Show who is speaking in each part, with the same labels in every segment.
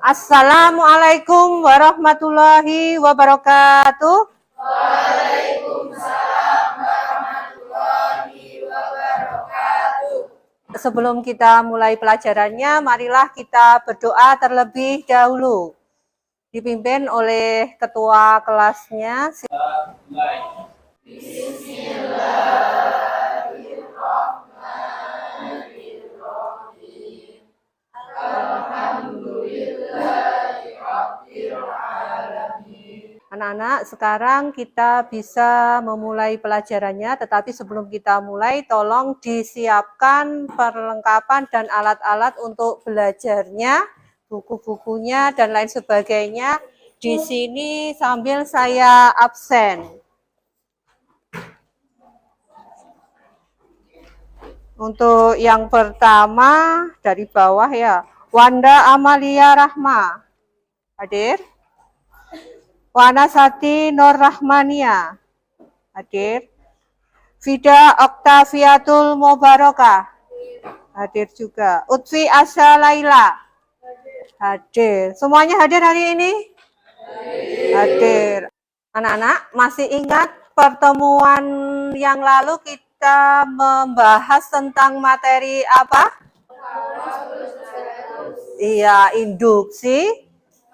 Speaker 1: Assalamualaikum warahmatullahi wabarakatuh.
Speaker 2: Waalaikumsalam warahmatullahi wabarakatuh.
Speaker 1: Sebelum kita mulai pelajarannya, marilah kita berdoa terlebih dahulu. Dipimpin oleh ketua kelasnya.
Speaker 2: Bismillahirrahmanirrahim. Alhamdulillahirrahmanirrahim.
Speaker 1: Anak-anak, sekarang kita bisa memulai pelajarannya, tetapi sebelum kita mulai, tolong disiapkan perlengkapan dan alat-alat untuk belajarnya, buku-bukunya, dan lain sebagainya. Di sini sambil saya absen. Untuk yang pertama, dari bawah ya, Wanda Amalia Rahma, hadir. Wanasati Nur Rahmania, hadir. Fida Oktaviatul Mubarakah, hadir juga. Utfi Asya Laila, hadir. Semuanya hadir hari ini? Hadir. Anak-anak, masih ingat pertemuan yang lalu kita membahas tentang materi apa? Iya, induksi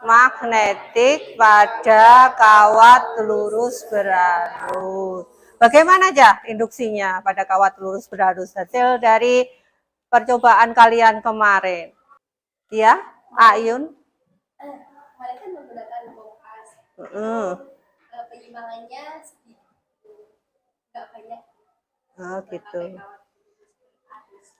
Speaker 1: magnetik pada kawat lurus berarus. Bagaimana aja induksinya pada kawat lurus berarus? Hasil dari percobaan kalian kemarin. Ya, Ayun?
Speaker 2: Kemarin kan menggunakan kompas. Penyimbangannya sedikit, nggak banyak.
Speaker 1: Oh, gitu.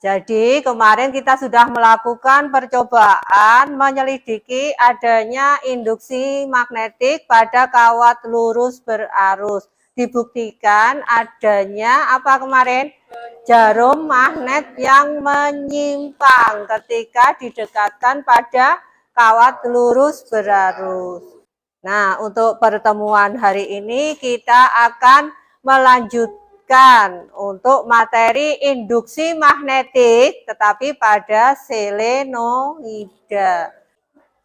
Speaker 1: Jadi kemarin kita sudah melakukan percobaan menyelidiki adanya induksi magnetik pada kawat lurus berarus. Dibuktikan adanya apa kemarin? Jarum magnet yang menyimpang ketika didekatkan pada kawat lurus berarus. Nah, untuk pertemuan hari ini kita akan melanjutkan untuk materi induksi magnetik tetapi pada selenoida.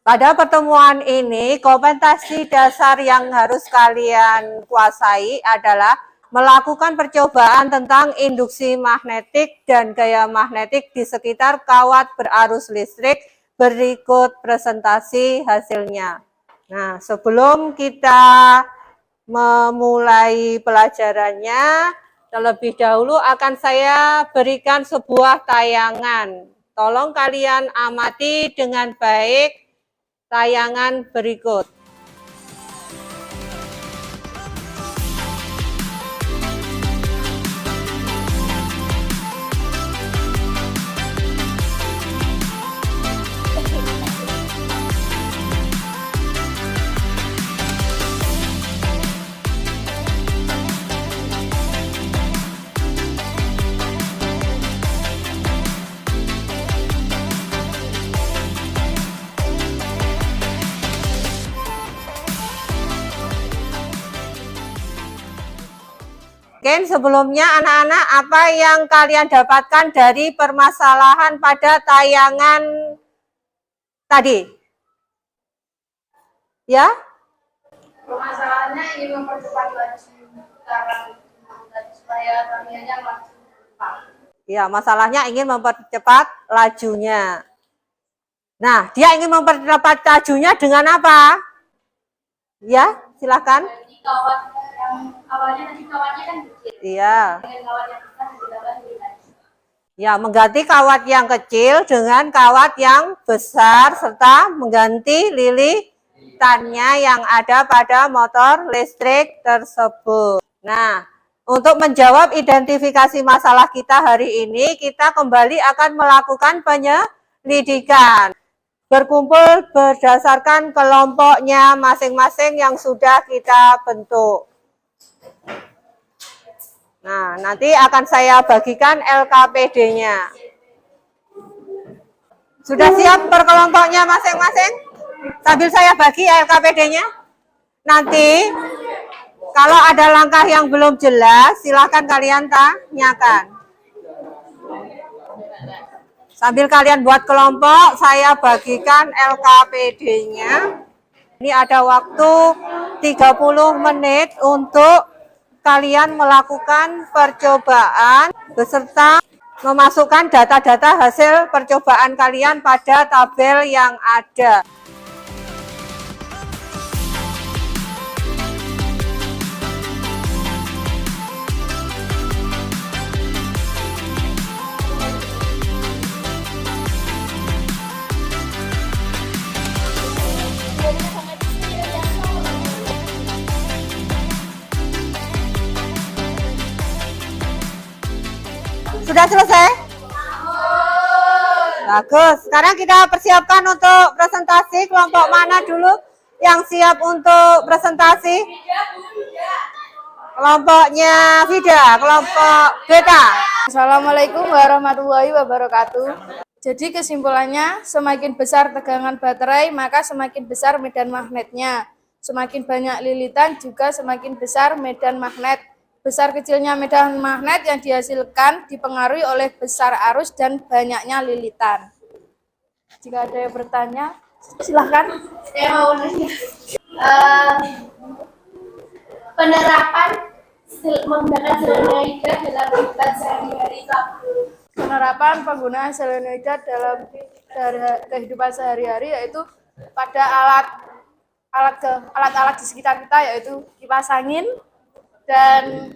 Speaker 1: Pada pertemuan ini, kompetensi dasar yang harus kalian kuasai adalah melakukan percobaan tentang induksi magnetik dan gaya magnetik di sekitar kawat berarus listrik. Berikut presentasi hasilnya. Nah, sebelum kita memulai pelajarannya, terlebih dahulu akan saya berikan sebuah tayangan. Tolong kalian amati dengan baik tayangan berikut. Oke, sebelumnya anak-anak, apa yang kalian dapatkan dari permasalahan pada tayangan tadi? Ya?
Speaker 2: Permasalahannya ingin mempercepat laju putaran supaya tagihannya langsung cepat.
Speaker 1: Ya, masalahnya ingin mempercepat lajunya. Nah, dia ingin mempercepat lajunya dengan apa? Ya, silakan.
Speaker 2: Jadi kawat yang awalnya nanti kawatnya kan kecil.
Speaker 1: Iya.
Speaker 2: Dengan kawat yang besar ditambah lagi.
Speaker 1: Ya, mengganti kawat yang kecil dengan kawat yang besar serta mengganti lilitannya yang ada pada motor listrik tersebut. Nah, untuk menjawab identifikasi masalah kita hari ini, kita kembali akan melakukan penyelidikan. Berkumpul berdasarkan kelompoknya masing-masing yang sudah kita bentuk. Nah, nanti akan saya bagikan LKPD-nya. Sudah siap per kelompoknya masing-masing? Sambil saya bagi LKPD-nya. Nanti, kalau ada langkah yang belum jelas, silakan kalian tanyakan. Sambil kalian buat kelompok, saya bagikan LKPD-nya. Ini ada waktu 30 menit untuk kalian melakukan percobaan beserta memasukkan data-data hasil percobaan kalian pada tabel yang ada. Sudah selesai? Bagus. Sekarang kita persiapkan untuk presentasi. Kelompok mana dulu yang siap untuk presentasi? Kelompoknya Vida, kelompok Beta.
Speaker 3: Assalamualaikum warahmatullahi wabarakatuh. Jadi kesimpulannya, semakin besar tegangan baterai, maka semakin besar medan magnetnya. Semakin banyak lilitan juga semakin besar medan magnet. Besar kecilnya medan magnet yang dihasilkan dipengaruhi oleh besar arus dan banyaknya lilitan. Jika ada yang bertanya, silahkan.
Speaker 2: Saya mau nanya. Penerapan menggunakan solenoida dalam kehidupan sehari-hari itu apa?
Speaker 3: Penerapan penggunaan solenoida dalam kehidupan sehari-hari yaitu pada alat-alat di sekitar kita, yaitu kipas angin dan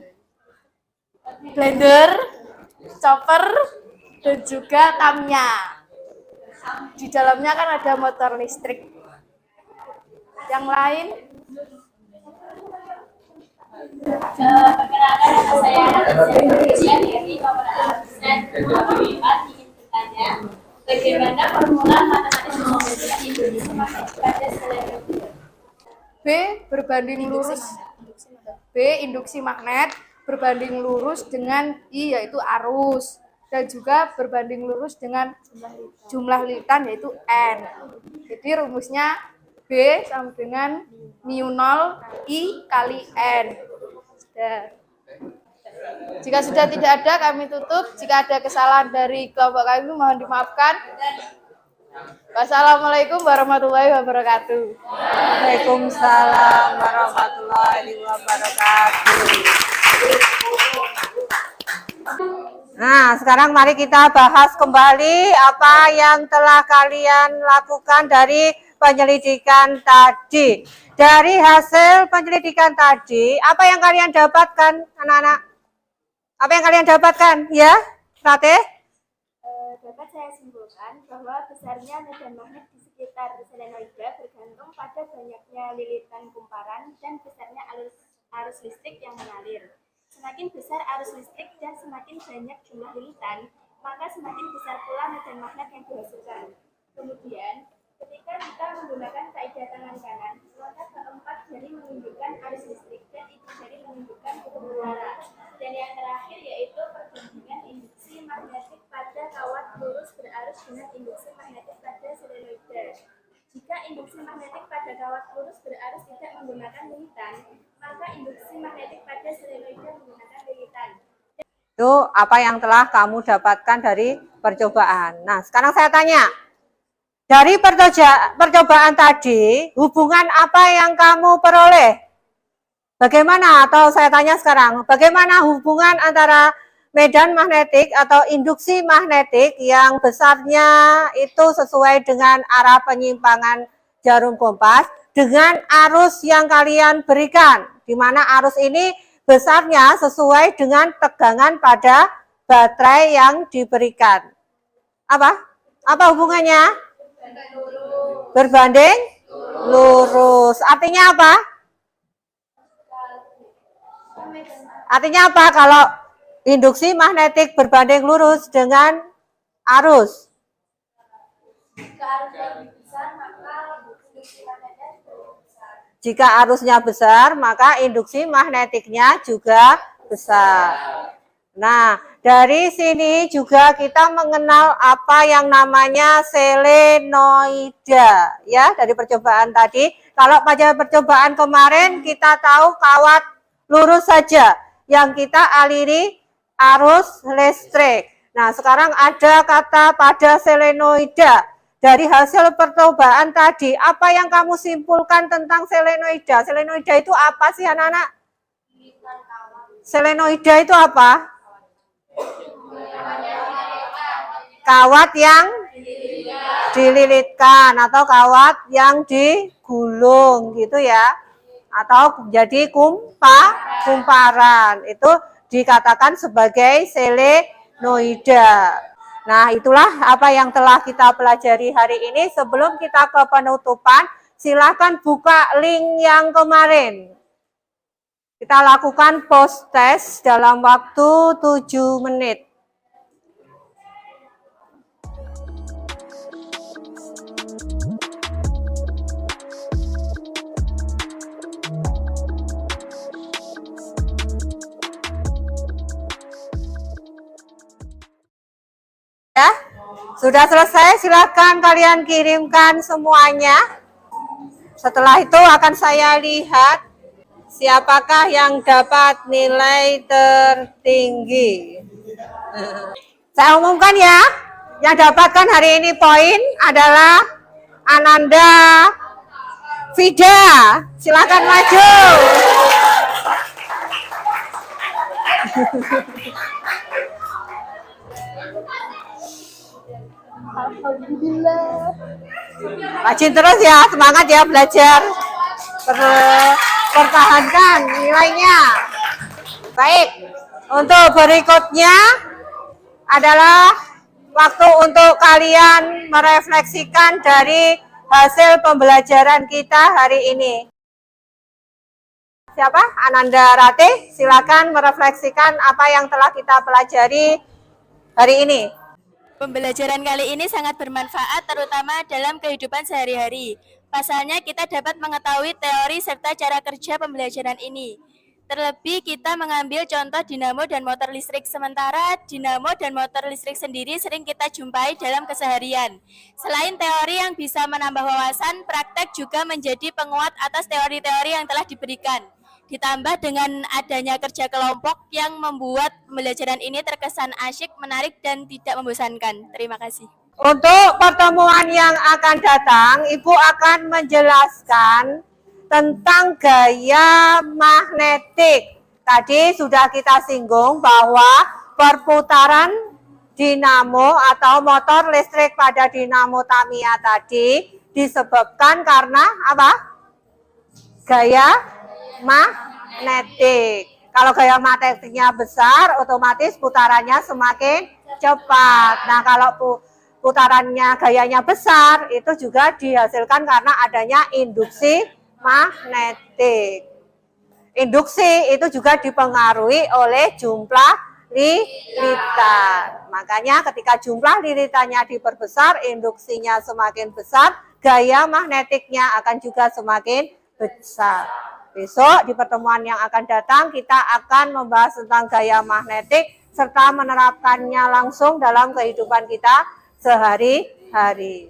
Speaker 3: blender, chopper, dan juga tamnya. Di dalamnya kan ada motor listrik. Yang lain?
Speaker 2: Perkenalkan, nama saya Anastasia dari Kelompok Dosen Unpad. Ingin bertanya, bagaimana formula matematis mengumpulkan Indonesia pada solenoida?
Speaker 3: B. Berbanding lurus. B. Induksi magnet berbanding lurus dengan I, yaitu arus, dan juga berbanding lurus dengan jumlah lilitan, yaitu N. Jadi rumusnya B sama dengan mu 0 I kali N. Jika sudah tidak ada, kami tutup. Jika ada kesalahan dari kelompok kami, mohon dimaafkan. Wassalamualaikum warahmatullahi wabarakatuh.
Speaker 1: Waalaikumsalam warahmatullahi wabarakatuh. Nah, sekarang mari kita bahas kembali apa yang telah kalian lakukan dari penyelidikan tadi. Dari hasil penyelidikan tadi, apa yang kalian dapatkan, anak-anak? Apa yang kalian dapatkan? Ya, Ratih?
Speaker 2: Dapat saya simpulkan bahwa besarnya medan magnet di sekitar solenoida bergantung pada banyaknya lilitan kumparan dan besarnya arus listrik yang mengalir. Semakin besar arus listrik dan semakin banyak jumlah lilitan, maka semakin besar pula medan magnet yang dihasilkan. Kemudian, ketika kita menggunakan kaidah tangan kanan, maka keempat jari menunjukkan arus listrik dan itu jari menunjukkan kutub utara. Dan yang terakhir yaitu perbandingan induksi magnetik pada kawat lurus berarus dengan induksi magnetik pada solenoida. Jika induksi magnetik pada kawat lurus berarus tidak menggunakan lilitan, maka induksi magnetik pada solenoida menggunakan lilitan.
Speaker 1: Itu apa yang telah kamu dapatkan dari percobaan. Nah, sekarang saya tanya, dari percobaan tadi, hubungan apa yang kamu peroleh? Bagaimana, atau saya tanya sekarang, bagaimana hubungan antara medan magnetik atau induksi magnetik yang besarnya itu sesuai dengan arah penyimpangan jarum kompas dengan arus yang kalian berikan, di mana arus ini besarnya sesuai dengan tegangan pada baterai yang diberikan. Apa hubungannya? Berbanding lurus. Artinya apa? Artinya apa kalau induksi magnetik berbanding lurus dengan arus? Jika arusnya besar, maka induksi magnetiknya juga besar. Nah, dari sini juga kita mengenal apa yang namanya solenoida, ya, dari percobaan tadi. Kalau pada percobaan kemarin kita tahu kawat lurus saja yang kita aliri arus listrik. Nah, sekarang ada kata pada selenoida. Dari hasil percobaan tadi, apa yang kamu simpulkan tentang selenoida? Selenoida itu apa sih anak-anak? Selenoida itu apa? Kawat yang dililitkan atau kawat yang digulung gitu ya. Atau jadi kumparan. Itu dikatakan sebagai selenoida. Nah, itulah apa yang telah kita pelajari hari ini. Sebelum kita ke penutupan, silakan buka link yang kemarin. Kita lakukan post test dalam waktu 7 menit. Ya, sudah selesai, silakan kalian kirimkan semuanya. Setelah itu akan saya lihat siapakah yang dapat nilai tertinggi. Saya umumkan ya, yang dapatkan hari ini poin adalah Ananda Vida. Silakan maju.
Speaker 3: Alhamdulillah.
Speaker 1: Rajin terus ya, semangat ya belajar. Pertahankan nilainya. Baik, untuk berikutnya adalah waktu untuk kalian merefleksikan dari hasil pembelajaran kita hari ini. Siapa? Ananda Rati, silakan merefleksikan apa yang telah kita pelajari hari ini.
Speaker 2: Pembelajaran kali ini sangat bermanfaat terutama dalam kehidupan sehari-hari. Pasalnya kita dapat mengetahui teori serta cara kerja pembelajaran ini. Terlebih kita mengambil contoh dinamo dan motor listrik, sementara dinamo dan motor listrik sendiri sering kita jumpai dalam keseharian. Selain teori yang bisa menambah wawasan, praktek juga menjadi penguat atas teori-teori yang telah diberikan. Ditambah dengan adanya kerja kelompok yang membuat pembelajaran ini terkesan asyik, menarik, dan tidak membosankan. Terima kasih.
Speaker 1: Untuk pertemuan yang akan datang, Ibu akan menjelaskan tentang gaya magnetik. Tadi sudah kita singgung bahwa perputaran dinamo atau motor listrik pada dinamo Tamiya tadi disebabkan karena apa? Gaya magnetik. Kalau gaya magnetiknya besar, otomatis putarannya semakin cepat. Nah, kalau putarannya gayanya besar, itu juga dihasilkan karena adanya induksi magnetik. Induksi itu juga dipengaruhi oleh jumlah lilitan. Makanya ketika jumlah lilitannya diperbesar, induksinya semakin besar, gaya magnetiknya akan juga semakin besar. Besok di pertemuan yang akan datang kita akan membahas tentang gaya magnetik serta menerapkannya langsung dalam kehidupan kita sehari-hari.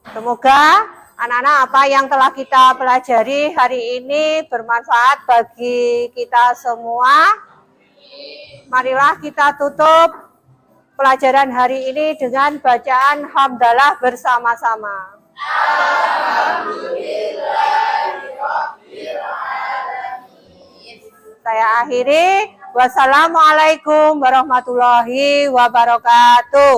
Speaker 1: Semoga anak-anak apa yang telah kita pelajari hari ini bermanfaat bagi kita semua. Marilah kita tutup pelajaran hari ini dengan bacaan hamdalah bersama-sama. Saya akhiri. Wassalamualaikum warahmatullahi wabarakatuh.